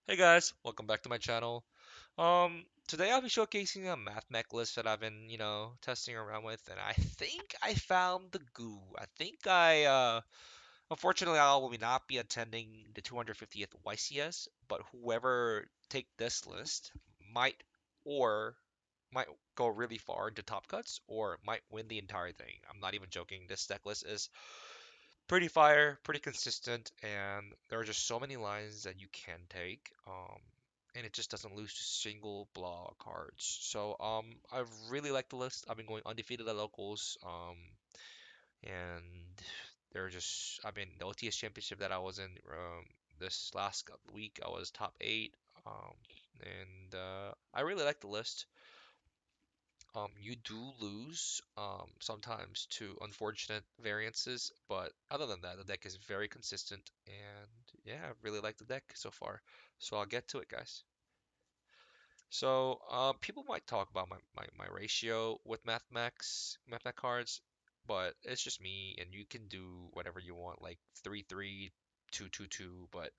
Hey guys, welcome back to my channel. Today I'll be showcasing a MathMech list that I've been, testing around with, and I think I found the goo. Unfortunately, I will not be attending the 250th YCS, but whoever take this list might or might go really far into top cuts or might win the entire thing. I'm not even joking. This deck list is pretty fire, pretty consistent, and there are just so many lines that you can take. And it just doesn't lose to single blah cards. I really like the list. I've been going undefeated at locals. And they're just, I mean, the OTS championship that I was in this last week, I was top eight. Um, and I really like the list. You do lose sometimes to unfortunate variances, but other than that, the deck is very consistent, and yeah, I really like the deck so far. So I'll get to it, guys. People might talk about my ratio with MathMech cards, but it's just me, and you can do whatever you want, like 3-3, 2-2-2, but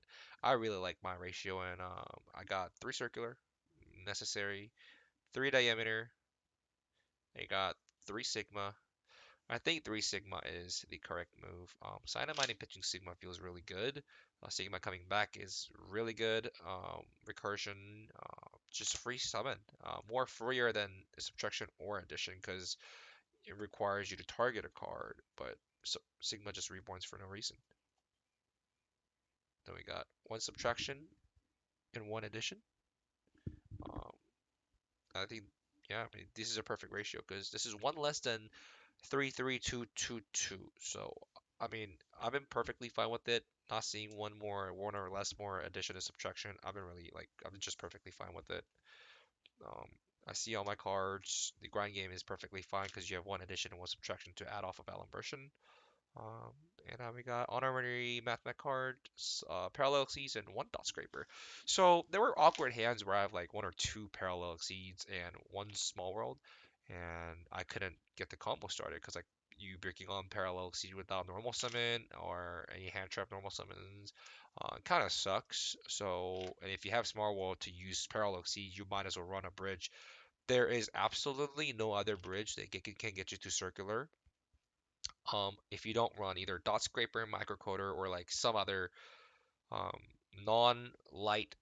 I really like my ratio, and I got 3 circular, necessary, 3 diameter, I got 3 sigma. I think 3 Sigma is the correct move. Cyanamide and pitching Sigma feels really good. Sigma coming back is really good. Recursion, just free summon. More freer than subtraction or addition because it requires you to target a card, but so Sigma just reborns for no reason. Then we got 1 subtraction and 1 addition. Um, I think, yeah, I mean, this is a perfect ratio because this is 1 less than 3-3-2-2-2. So, I mean, I've been perfectly fine with it. Not seeing one or less more addition and subtraction. I've been just perfectly fine with it. Um, I see all my cards. The grind game is perfectly fine because you have 1 addition and 1 subtraction to add off of Alimbertion. Um, and now we got honorary MathMech card, parallel exceeds, and 1 dot scraper. So there were awkward hands where I have like 1 or 2 parallel exceeds and 1 small world, and I couldn't get the combo started because like you breaking on parallel exceed without normal summon or any hand trap normal summons kind of sucks. And if you have small world to use parallel exceed, you might as well run a bridge. There is absolutely no other bridge that can get you to circular if you don't run either dot scraper, microcoder, or like some other um, non-light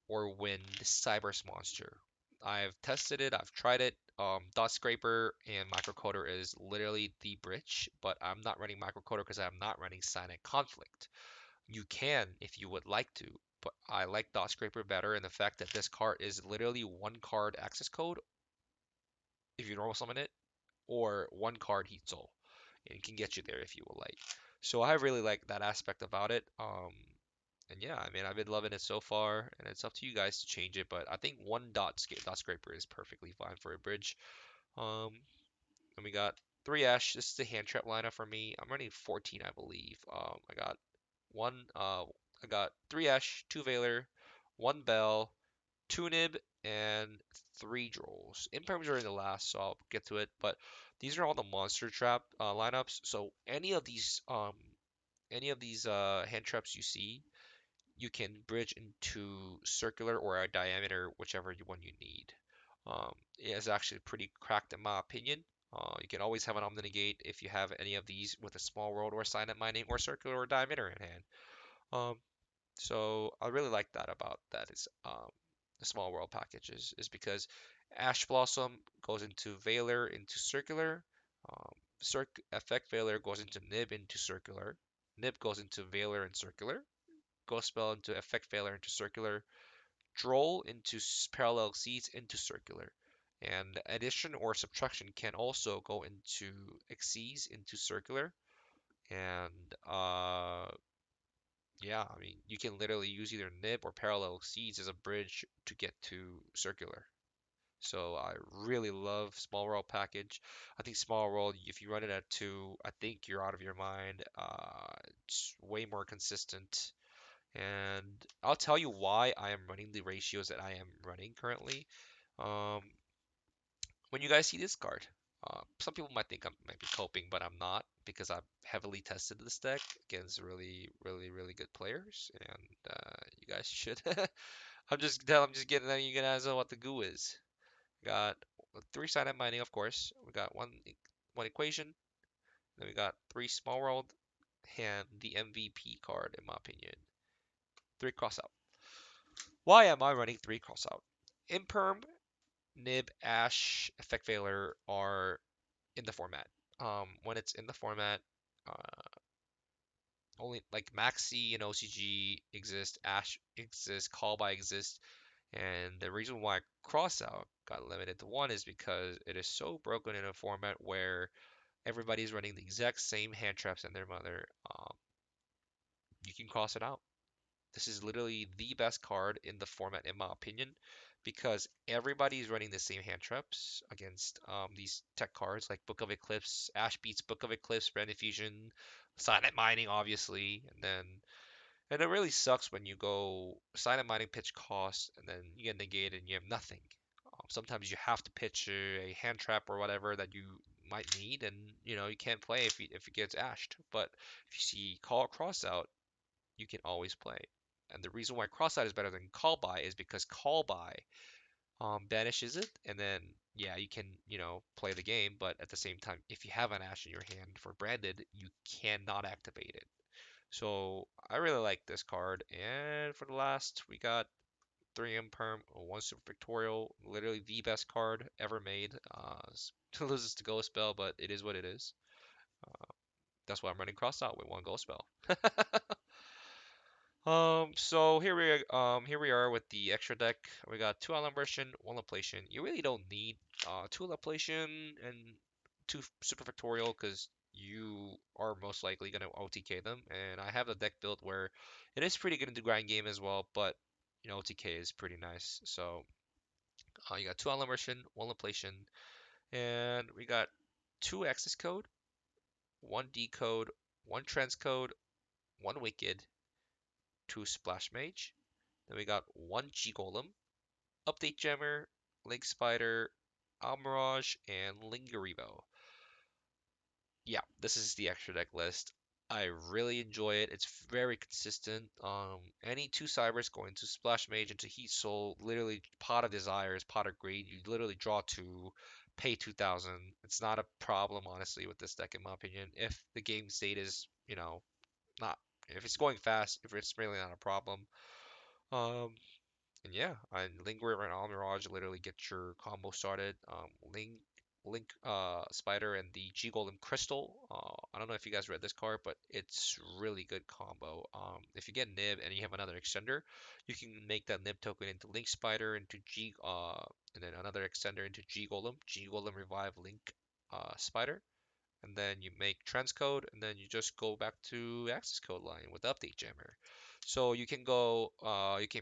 or wind cybers monster. I've tested it, I've tried it. Dot scraper and microcoder is literally the bridge, but I'm not running microcoder because I'm not running Silent Conflict. You can if you would like to, but I like dot scraper better in the fact that this card is literally 1 card access code if you normal summon it, or 1 card heat soul, and it can get you there if you would like. So I really like that aspect about it. And yeah, I mean, I've been loving it so far, and it's up to you guys to change it. But I think 1 dot scraper is perfectly fine for a bridge. Um, and we got 3 Ash. This is the hand trap lineup for me. I'm running 14, I believe. One. I got 3 Ash, 2 Veiler, 1 Bell, 2 Nib, and 3 Drolls. Imperms are in the last, so I'll get to it. But these are all the monster trap lineups. So any of these hand traps you see, you can bridge into circular or a diameter, whichever one you need. It is actually pretty cracked in my opinion. You can always have an Omnigate if you have any of these with a small world or silent mining or circular or diameter in hand. Um, so I really like that about that is the small world is because Ash Blossom goes into Veiler into circular, Effect Veiler goes into Nib into circular, Nib goes into Veiler and circular, Ghost Spell into Effect Veiler into circular, Droll into Parallel Exceeds into circular, and addition or subtraction can also go into Exceeds into circular, and yeah, I mean, you can literally use either nib or parallel seeds as a bridge to get to circular. So I really love Small World package. I think Small World, if you run it at 2, I think you're out of your mind. It's way more consistent. And I'll tell you why I am running the ratios that I am running currently. Um, when you guys see this card, some people might think I might be coping, but I'm not because I've heavily tested this deck against really, really, really good players, and you guys should I'm just getting letting you guys know what the goo is. We got three sided mining, of course. We got one equation. Then we got three small world, and the MVP card, in my opinion. Three cross out. Why am I running three cross out? Imperm, Nib, Ash, Effect Veiler are in the format. When it's in the format, uh, only like Maxi and OCG exist, Ash exists, Call by exists, and the reason why Crossout got limited to one is because it is so broken in a format where everybody's running the exact same hand traps and their mother. You can cross it out. This is literally the best card in the format, in my opinion, because everybody's running the same hand traps against these tech cards like Book of Eclipse, Ash beats Book of Eclipse, Brand Infusion, Silent Mining, obviously, and it really sucks when you go Silent Mining pitch cost and then you get negated and you have nothing. Sometimes you have to pitch a hand trap or whatever that you might need, and you can't play if it gets ashed. But if you see call cross out, you can always play. And the reason why cross out is better than call by is because call by banishes it, and then yeah, you can play the game. But at the same time, if you have an ash in your hand for branded, you cannot activate it. So I really like this card. And for the last, we got 3M Perm, one Super Pictorial, literally the best card ever made. Loses to Ghost Spell, but it is what it is. That's why I'm running Cross Out with one Ghost Spell. So here we are with the extra deck. We got two Alumbration, one Laplation. You really don't need two Laplation and two Super Factorial because you are most likely gonna OTK them. And I have a deck built where it is pretty good in the grind game as well, but OTK is pretty nice. So you got two Alumbration, one Laplation, and we got two Access Code, one Decode, one Transcode, one Wicked, two Splash Mage. Then we got one G Golem, Update Gemmer, Link Spider, Almirage, and Lingaribo. Yeah, this is the extra deck list. I really enjoy it. It's very consistent. Any two cybers going to Splash Mage into Heat Soul, literally Pot of Desires, Pot of Greed. You literally draw two, pay 2,000. It's not a problem, honestly, with this deck, in my opinion. If the game state is, not, if it's going fast, if it's really not a problem. Um, And yeah, and Lingua and Almirage literally get your combo started. Link Spider and the G Golem Crystal. I don't know if you guys read this card, but it's really good combo. If you get Nib and you have another extender, you can make that Nib token into Link Spider into and then another extender into G Golem. G Golem revive Link Spider, and then you make transcode, and then you just go back to access code line with update jammer. So you can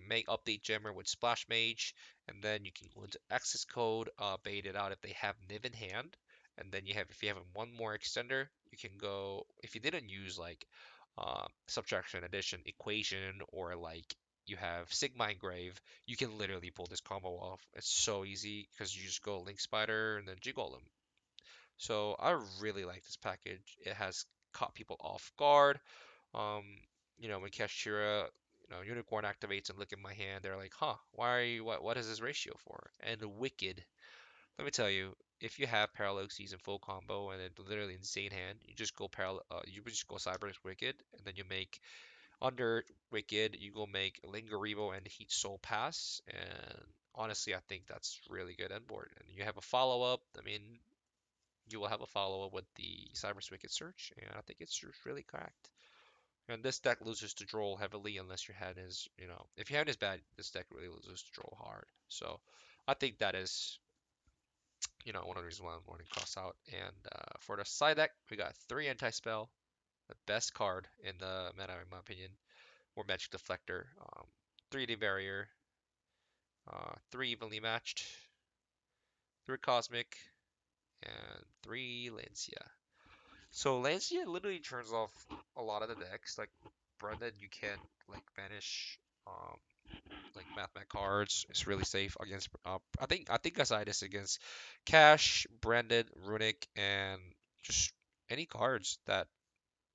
make update jammer with splash mage, and then you can go into access code, bait it out if they have Niv in hand, and then if you have one more extender, you can go if you didn't use like subtraction, addition, equation, or like you have Sigma Engrave, you can literally pull this combo off. It's so easy because you just go Link Spider and then G Golem. So I really like this package. It has caught people off guard. Um, when Kashira, Unicorn activates and look at my hand, they're like, huh, why are you, what is this ratio for? And Wicked, let me tell you, if you have Parallel Season full combo and a literally insane hand, you just go Cyber's Wicked, and then you make under Wicked, you go make Lingaribo and Heat Soul Pass, and honestly, I think that's really good end board. And you have a follow up. I mean, you will have a follow-up with the Cyber Wicked search, and I think it's just really cracked. And this deck loses to Droll heavily unless your hand is, if your hand is bad, this deck really loses to Droll hard. So I think that is, one of the reasons why I'm running Cross out. And for the side deck, we got three Anti-Spell, the best card in the meta, in my opinion, or Magic Deflector, 3D Barrier, three Evenly Matched, three Cosmic, and three Lancia. So Lancia literally turns off a lot of the decks. Like Brendan, you can't like banish like MathMech cards. It's really safe against I think aside this against Cash, Branded, Runic, and just any cards that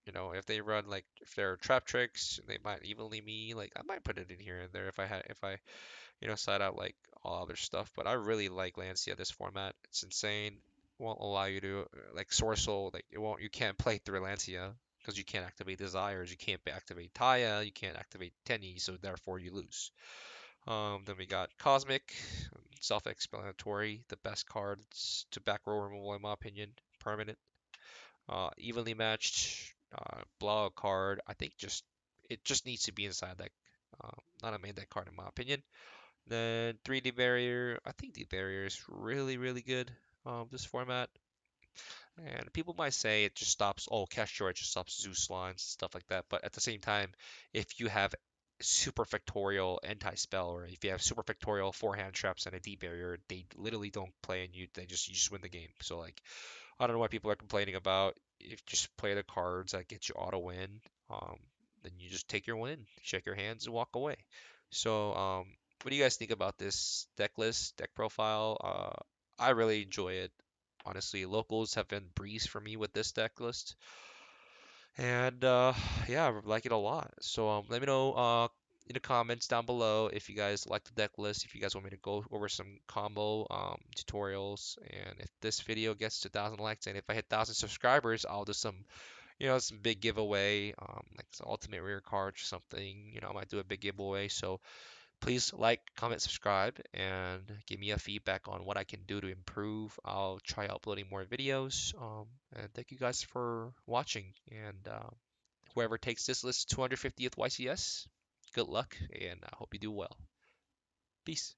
If they run like if they're trap tricks, they might evenly me. Like I might put it in here and there if I side out like all other stuff. But I really like Lancia this format. It's insane. Won't allow you to like Sorcel. Like it won't. You can't play through Lancia because you can't activate Desires. You can't activate Taya. You can't activate Tenny. So therefore you lose. Then we got Cosmic, self-explanatory. The best cards to back row removal in my opinion. Permanent. Evenly matched. Blowout card. I think it just needs to be inside deck. Not a main deck card in my opinion. Then 3D barrier. I think the barrier is really, really good. This format. And people might say it just stops, oh, Cash Drawer, it just stops Zeus lines, stuff like that. But at the same time, if you have super factorial anti-spell, or if you have super factorial forehand traps and a deep barrier, they literally don't play and you just win the game. So like I don't know what people are complaining about. If you just play the cards that get you auto win, um, then you just take your win, shake your hands, and walk away. So, what do you guys think about this deck list, deck profile? I really enjoy it. Honestly, locals have been breeze for me with this deck list, and yeah, I like it a lot. So, let me know in the comments down below if you guys like the deck list, if you guys want me to go over some combo tutorials, and if this video gets to 1,000 likes, and if I hit 1,000 subscribers, I'll do some big giveaway, like some ultimate rare cards or something. I might do a big giveaway. So please like, comment, subscribe, and give me a feedback on what I can do to improve. I'll try uploading more videos. And thank you guys for watching. And whoever takes this list 250th YCS, good luck, and I hope you do well. Peace.